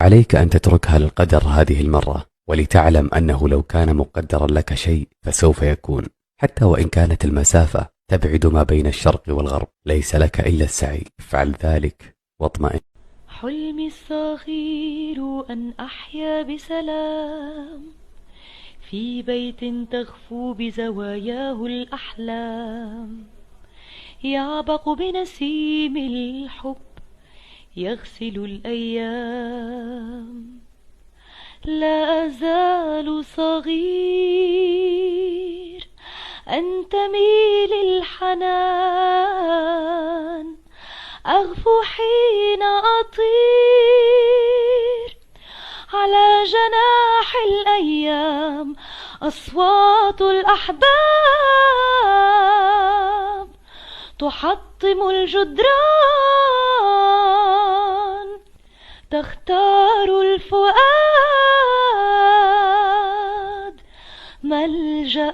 عليك أن تتركها للقدر هذه المرة، ولتعلم أنه لو كان مقدرا لك شيء فسوف يكون، حتى وإن كانت المسافة تبعد ما بين الشرق والغرب. ليس لك إلا السعي، افعل ذلك واطمئن. حلمي الصغير أن أحيا بسلام في بيت تخفو بزواياه الأحلام، يعبق بنسيم الحب يغسل الأيام. لا أزال صغير أنتمي للحنان، أغفو حين أطير على جناح الأيام. أصوات الأحباب تحطم الجدران، تختار الفؤاد ملجأ.